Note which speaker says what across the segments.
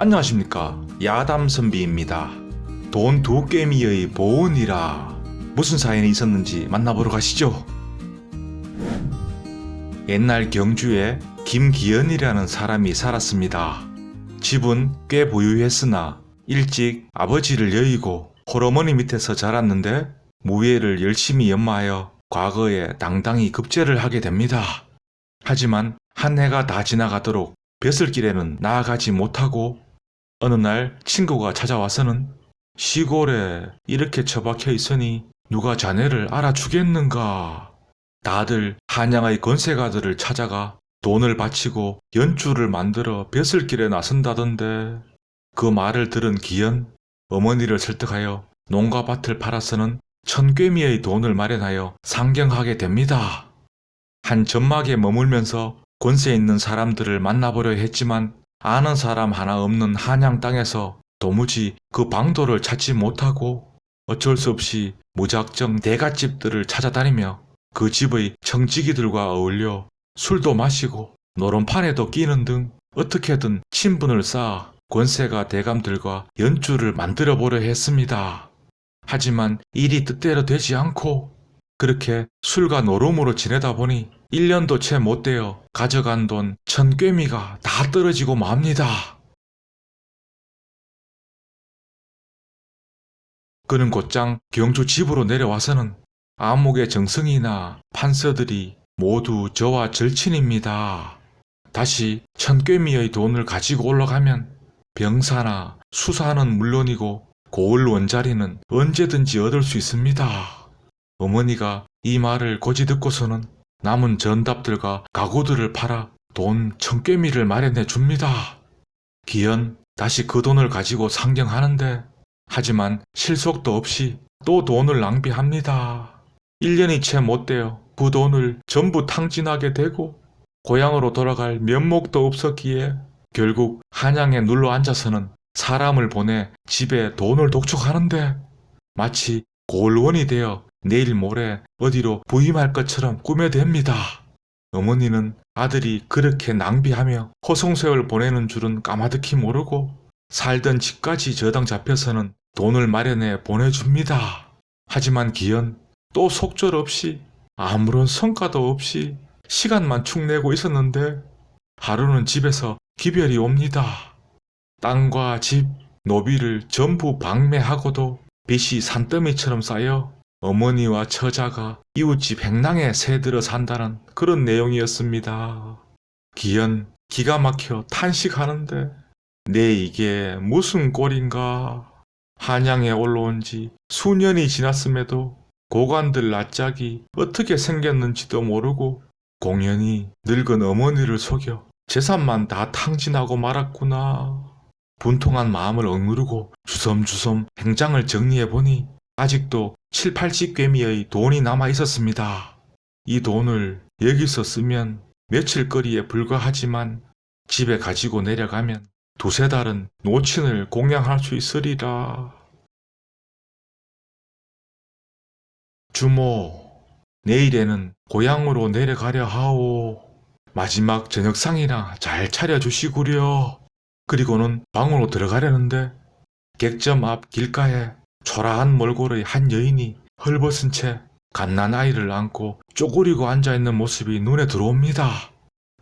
Speaker 1: 안녕하십니까, 야담선비입니다. 돈 두 깨미의 보은이라 무슨 사연이 있었는지 만나보러 가시죠. 옛날 경주에 김기현이라는 사람이 살았습니다. 집은 꽤 부유했으나 일찍 아버지를 여의고 홀어머니 밑에서 자랐는데 무예를 열심히 연마하여 과거에 당당히 급제를 하게 됩니다. 하지만 한 해가 다 지나가도록 벼슬길에는 나아가지 못하고 어느 날 친구가 찾아와서는 시골에 이렇게 처박혀 있으니 누가 자네를 알아주겠는가. 다들 한양의 권세가들을 찾아가 돈을 바치고 연주를 만들어 벼슬길에 나선다던데, 그 말을 들은 기현, 어머니를 설득하여 농가 밭을 팔아서는 1000꿰미의 돈을 마련하여 상경하게 됩니다. 한 전막에 머물면서 권세 있는 사람들을 만나보려 했지만 아는 사람 하나 없는 한양 땅에서 도무지 그 방도를 찾지 못하고 어쩔 수 없이 무작정 대갓집들을 찾아다니며 그 집의 청지기들과 어울려 술도 마시고 노름판에도 끼는 등 어떻게든 친분을 쌓아 권세가 대감들과 연주를 만들어 보려 했습니다. 하지만 일이 뜻대로 되지 않고 그렇게 술과 노름으로 지내다 보니 1년도 채 못 되어 가져간 돈 1000꿰미가 다 떨어지고 맙니다. 그는 곧장 경주 집으로 내려와서는 암흑의 정승이나 판서들이 모두 저와 절친입니다. 다시 1000꿰미의 돈을 가지고 올라가면 병사나 수사는 물론이고 고을 원자리는 언제든지 얻을 수 있습니다. 어머니가 이 말을 고지 듣고서는 남은 전답들과 가구들을 팔아 돈 1000꿰미를 마련해 줍니다. 기현 다시 그 돈을 가지고 상경하는데, 하지만 실속도 없이 또 돈을 낭비합니다. 1년이 채 못 되어 그 돈을 전부 탕진하게 되고 고향으로 돌아갈 면목도 없었기에 결국 한양에 눌러 앉아서는 사람을 보내 집에 돈을 독촉하는데, 마치 고을원이 되어 내일 모레 어디로 부임할 것처럼 꾸며댑니다. 어머니는 아들이 그렇게 낭비하며 허송세월 보내는 줄은 까마득히 모르고 살던 집까지 저당 잡혀서는 돈을 마련해 보내줍니다. 하지만 기현 또 속절없이 아무런 성과도 없이 시간만 축내고 있었는데 하루는 집에서 기별이 옵니다. 땅과 집, 노비를 전부 방매하고도 빚이 산더미처럼 쌓여 어머니와 처자가 이웃집 행랑에 새들어 산다는 그런 내용이었습니다. 기현 기가 막혀 탄식하는데, 내 이게 무슨 꼴인가. 한양에 올라온 지 수년이 지났음에도 고관들 낯짝이 어떻게 생겼는지도 모르고 공연히 늙은 어머니를 속여 재산만 다 탕진하고 말았구나. 분통한 마음을 억누르고 주섬주섬 행장을 정리해보니 아직도 7, 80꿰미의 돈이 남아 있었습니다. 이 돈을 여기서 쓰면 며칠 거리에 불과하지만 집에 가지고 내려가면 두세 달은 노친을 공양할 수 있으리라. 주모, 내일에는 고향으로 내려가려 하오. 마지막 저녁상이나 잘 차려주시구려. 그리고는 방으로 들어가려는데 객점 앞 길가에 초라한 몰골의 한 여인이 헐벗은 채 갓난아이를 안고 쪼그리고 앉아있는 모습이 눈에 들어옵니다.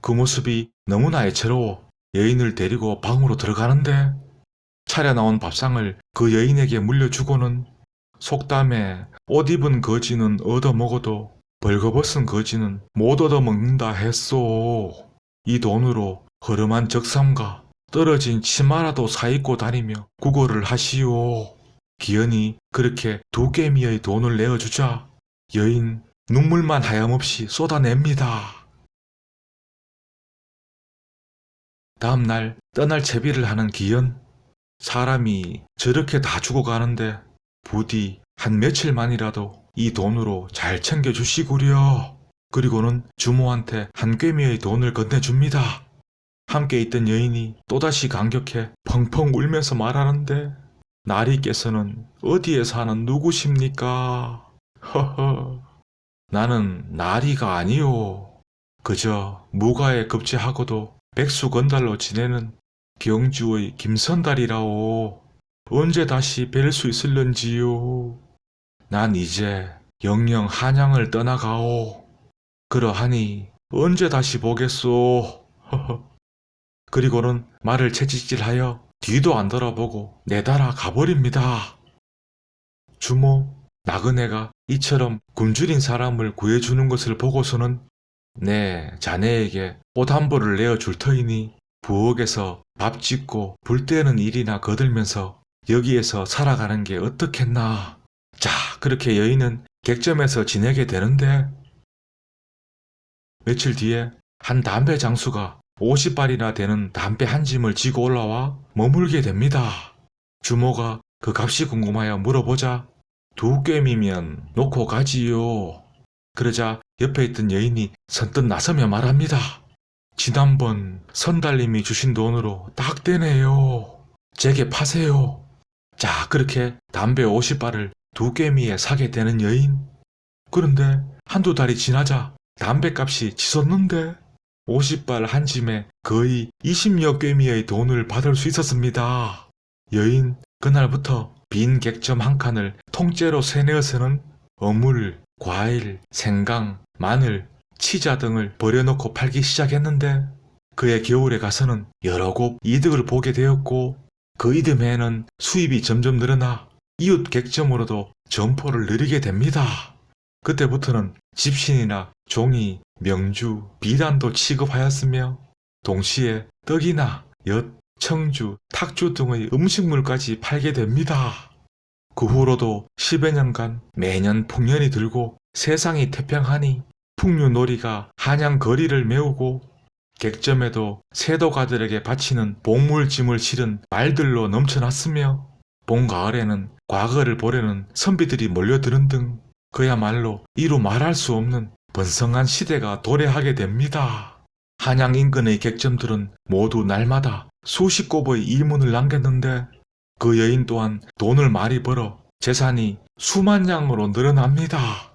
Speaker 1: 그 모습이 너무나 애처로워 여인을 데리고 방으로 들어가는데, 차려 나온 밥상을 그 여인에게 물려주고는 속담에 옷 입은 거지는 얻어먹어도 벌거벗은 거지는 못 얻어먹는다 했소. 이 돈으로 허름한 적삼과 떨어진 치마라도 사입고 다니며 구걸을 하시오. 기현이 그렇게 2꿰미의 돈을 내어주자 여인 눈물만 하염없이 쏟아냅니다. 다음날 떠날 채비를 하는 기현. 사람이 저렇게 다 죽어가는데 부디 한 며칠만이라도 이 돈으로 잘 챙겨주시구려. 그리고는 주모한테 1꿰미의 돈을 건네줍니다. 함께 있던 여인이 또다시 감격해 펑펑 울면서 말하는데, 나리께서는 어디에 사는 누구십니까? 허허, 나는 나리가 아니오. 그저 무가에 급제하고도 백수건달로 지내는 경주의 김선달이라오. 언제 다시 뵐 수 있을런지요. 난 이제 영영 한양을 떠나가오. 그러하니 언제 다시 보겠소. 그리고는 말을 채찍질하여 뒤도 안 돌아보고 내달아 가버립니다. 주모, 나그네가 이처럼 굶주린 사람을 구해주는 것을 보고서는 네, 자네에게 옷 한 벌을 내어줄 터이니 부엌에서 밥 짓고 불 때는 일이나 거들면서 여기에서 살아가는 게 어떻겠나. 자, 그렇게 여인은 객점에서 지내게 되는데 며칠 뒤에 한 담배 장수가 50발이나 되는 담배 한 짐을 지고 올라와 머물게 됩니다. 주모가 그 값이 궁금하여 물어보자 2괭이면 놓고 가지요. 그러자 옆에 있던 여인이 선뜻 나서며 말합니다. 지난번 선달님이 주신 돈으로 딱 되네요. 제게 파세요. 자, 그렇게 담배 50발을 2괭이에 사게 되는 여인. 그런데 한두 달이 지나자 담배값이 치솟는데 50발 한 짐에 거의 20여 괭이의 돈을 받을 수 있었습니다. 여인 그날부터 빈 객점 한 칸을 통째로 세내어서는 어물, 과일, 생강, 마늘, 치자 등을 버려놓고 팔기 시작했는데 그해 겨울에 가서는 여러 곳 이득을 보게 되었고 그 이듬해에는 수입이 점점 늘어나 이웃 객점으로도 점포를 늘리게 됩니다. 그때부터는 집신이나 종이, 명주, 비단도 취급하였으며 동시에 떡이나 엿, 청주, 탁주 등의 음식물까지 팔게 됩니다. 그 후로도 10여 년간 매년 풍년이 들고 세상이 태평하니 풍류놀이가 한양 거리를 메우고 객점에도 세도가들에게 바치는 복물짐을 실은 말들로 넘쳐났으며 봄 가을에는 과거를 보려는 선비들이 몰려드는 등 그야말로 이루 말할 수 없는 번성한 시대가 도래하게 됩니다. 한양 인근의 객점들은 모두 날마다 수십 곱의 이문을 남겼는데 그 여인 또한 돈을 많이 벌어 재산이 수만 양으로 늘어납니다.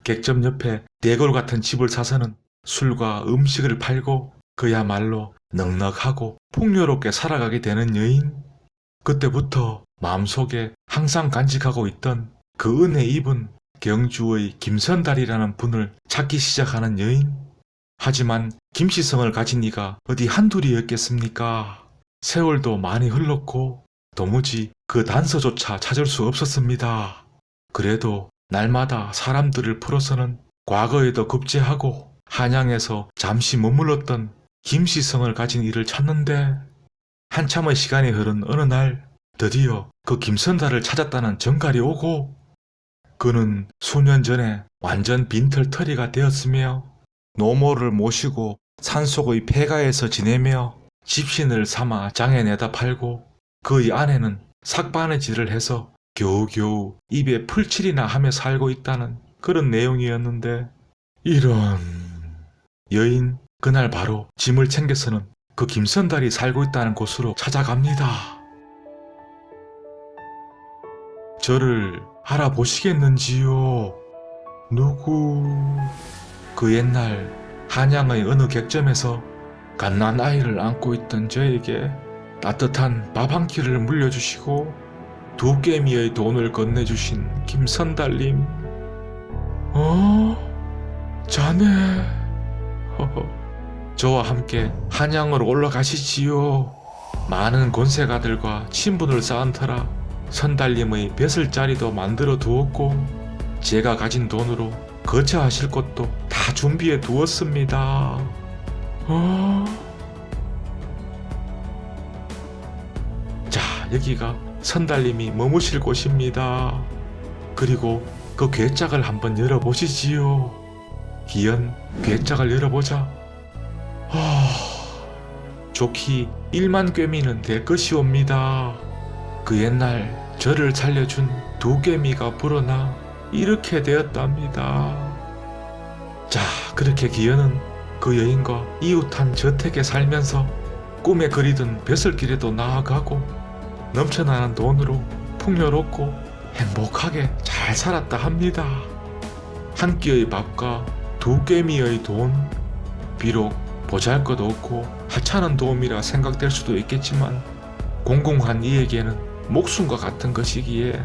Speaker 1: 객점 옆에 대궐 같은 집을 사서는 술과 음식을 팔고 그야말로 넉넉하고 풍요롭게 살아가게 되는 여인. 그때부터 마음속에 항상 간직하고 있던 그 은혜 입은 경주의 김선달이라는 분을 찾기 시작하는 여인. 하지만 김씨성을 가진 이가 어디 한둘이었겠습니까? 세월도 많이 흘렀고 도무지 그 단서조차 찾을 수 없었습니다. 그래도 날마다 사람들을 풀어서는 과거에도 급제하고 한양에서 잠시 머물렀던 김씨성을 가진 이를 찾는데 한참의 시간이 흐른 어느 날 드디어 그 김선달을 찾았다는 전갈이 오고 그는 수년 전에 완전 빈털터리가 되었으며 노모를 모시고 산속의 폐가에서 지내며 집신을 삼아 장에 내다 팔고 그의 아내는 삭바느질을 해서 겨우겨우 입에 풀칠이나 하며 살고 있다는 그런 내용이었는데 이런 여인 그날 바로 짐을 챙겨서는 그 김선달이 살고 있다는 곳으로 찾아갑니다. 저를 알아보시겠는지요? 누구? 그 옛날 한양의 어느 객점에서 갓난 아이를 안고 있던 저에게 따뜻한 밥 한 끼를 물려주시고 2괭이의 돈을 건네주신 김선달님. 자네. 저와 함께 한양으로 올라가시지요. 많은 권세가들과 친분을 쌓은 터라 선달님의 벼슬자리도 만들어 두었고 제가 가진 돈으로 거처하실 곳도 다 준비해 두었습니다. 자, 여기가 선달님이 머무실 곳입니다. 그리고 그 괴짝을 한번 열어보시지요. 기연 괴짝을 열어보자. 좋기 1만 괭이는 될 것이옵니다. 그 옛날 저를 살려준 2괭이가 불어나 이렇게 되었답니다. 자, 그렇게 기연은 그 여인과 이웃한 저택에 살면서 꿈에 그리던 벼슬길에도 나아가고 넘쳐나는 돈으로 풍요롭고 행복하게 잘 살았다 합니다. 한 끼의 밥과 2괭이의 돈, 비록 보잘것없고 하찮은 도움이라 생각될 수도 있겠지만 공공한 이에게는 목숨과 같은 것이기에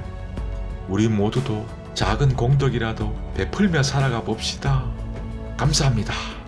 Speaker 1: 우리 모두도 작은 공덕이라도 베풀며 살아가 봅시다. 감사합니다.